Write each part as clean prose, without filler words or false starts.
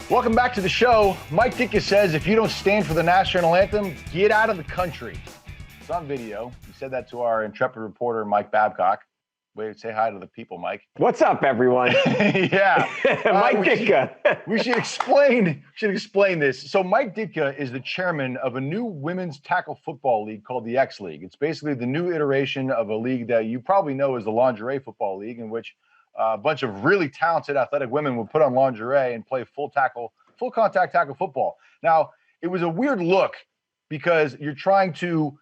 Welcome back to the show. Mike Ditka says if you don't stand for the national anthem, get out of the country. It's on video. He said that to our intrepid reporter, Mike Babcock. Wait, say hi to the people, Mike. What's up, everyone? Yeah. Mike Ditka. We should explain this. So Mike Ditka is the chairman of a new women's tackle football league called the X League. It's basically the new iteration of a league that you probably know as the lingerie football league, in which a bunch of really talented athletic women would put on lingerie and play full contact tackle football. Now, it was a weird look because you're trying to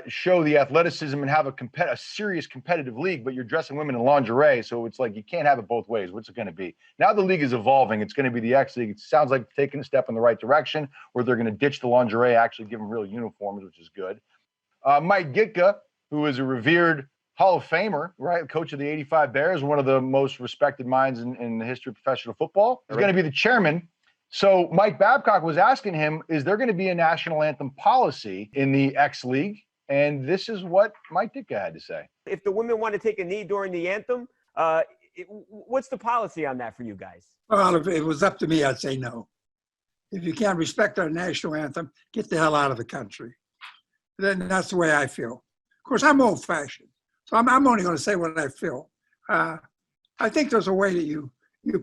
show the athleticism and have a serious competitive league, but you're dressing women in lingerie. So it's like you can't have it both ways. What's it going to be? Now the league is evolving. It's going to be the X League. It sounds like taking a step in the right direction where they're going to ditch the lingerie, actually give them real uniforms, which is good. Mike Ditka, who is a revered Hall of Famer, right? Coach of the 85 Bears, one of the most respected minds in the history of professional football. He's going to be the chairman. So Mike Babcock was asking him, is there going to be a national anthem policy in the X League? And this is what Mike Ditka had to say. If the women want to take a knee during the anthem, what's the policy on that for you guys? Well, if it was up to me, I'd say no. If you can't respect our national anthem, get the hell out of the country. Then that's the way I feel. Of course, I'm old-fashioned. So I'm only going to say what I feel. I think there's a way that you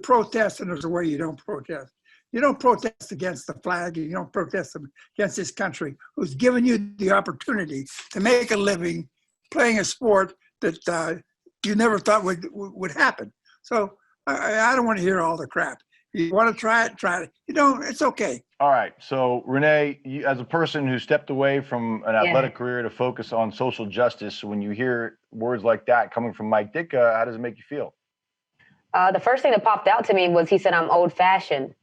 protest and there's a way you don't protest. You don't protest against the flag. You don't protest against this country who's given you the opportunity to make a living playing a sport that you never thought would happen. So I don't want to hear all the crap. You want to try it. You don't, it's okay. All right. So, Renee, you, as a person who stepped away from an athletic career to focus on social justice, when you hear words like that coming from Mike Ditka, how does it make you feel? The first thing that popped out to me was he said, I'm old-fashioned.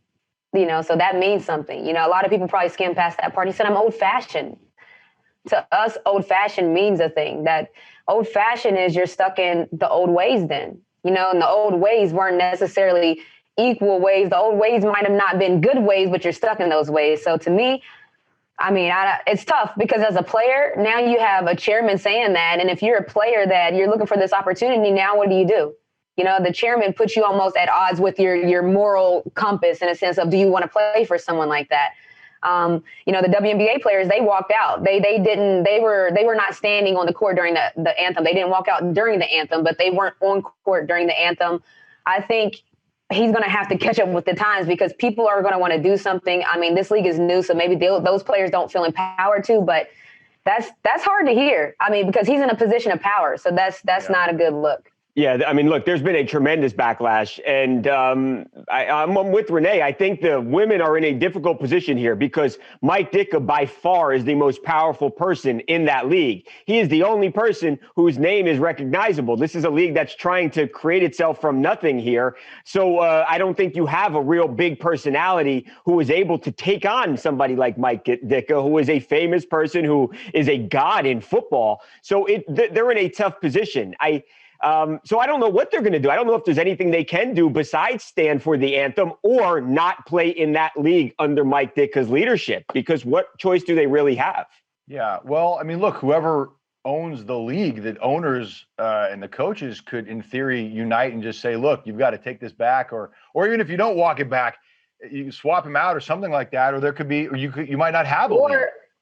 You know, so that means something. You know, a lot of people probably skim past that part. He said, I'm old-fashioned. To us, old-fashioned means a thing. That old-fashioned is you're stuck in the old ways then. You know, and the old ways weren't necessarily equal ways. The old ways might have not been good ways, but you're stuck in those ways. So to me, I mean, it's tough because as a player, now you have a chairman saying that. And if you're a player that you're looking for this opportunity, now what do? You know, the chairman puts you almost at odds with your moral compass in a sense of, do you want to play for someone like that? You know, the WNBA players, they walked out. They were not standing on the court during the anthem. They didn't walk out during the anthem, but they weren't on court during the anthem. I think he's going to have to catch up with the times because people are going to want to do something. I mean, this league is new, so maybe those players don't feel empowered to, but that's hard to hear. I mean, because he's in a position of power, so that's not a good look. Yeah, I mean, look, there's been a tremendous backlash, and I'm with Renee. I think the women are in a difficult position here because Mike Ditka by far is the most powerful person in that league. He is the only person whose name is recognizable. This is a league that's trying to create itself from nothing here. So I don't think you have a real big personality who is able to take on somebody like Mike Ditka, who is a famous person, who is a god in football. So they're in a tough position. So I don't know what they're going to do. I don't know if there's anything they can do besides stand for the anthem or not play in that league under Mike Ditka's leadership, because what choice do they really have? Yeah, well, I mean, look, whoever owns the league, the owners and the coaches could, in theory, unite and just say, look, you've got to take this back, or even if you don't walk it back, you swap him out or something like that, or there could be, or you might not have a league.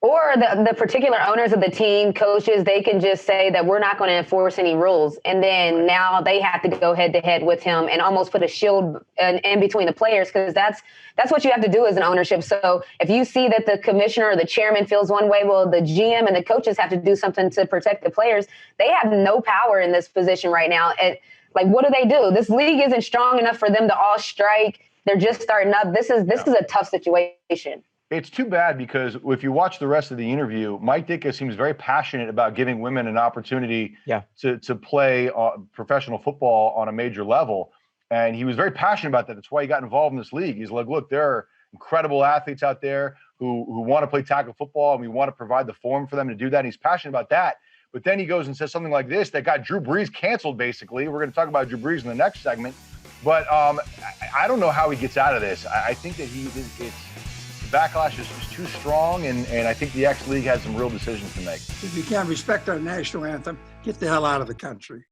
Or the particular owners of the team, coaches, they can just say that we're not going to enforce any rules. And then now they have to go head to head with him and almost put a shield in between the players, because that's what you have to do as an ownership. So if you see that the commissioner or the chairman feels one way, well, the GM and the coaches have to do something to protect the players. They have no power in this position right now. Like, what do? This league isn't strong enough for them to all strike. They're just starting up. This is a tough situation. It's too bad because if you watch the rest of the interview, Mike Ditka seems very passionate about giving women an opportunity to play professional football on a major level. And he was very passionate about that. That's why he got involved in this league. He's like, look, there are incredible athletes out there who want to play tackle football, and we want to provide the forum for them to do that. And he's passionate about that. But then he goes and says something like this that got Drew Brees canceled, basically. We're going to talk about Drew Brees in the next segment. But I don't know how he gets out of this. I think that the backlash is too strong, and I think the X League has some real decisions to make. If you can't respect our national anthem, get the hell out of the country.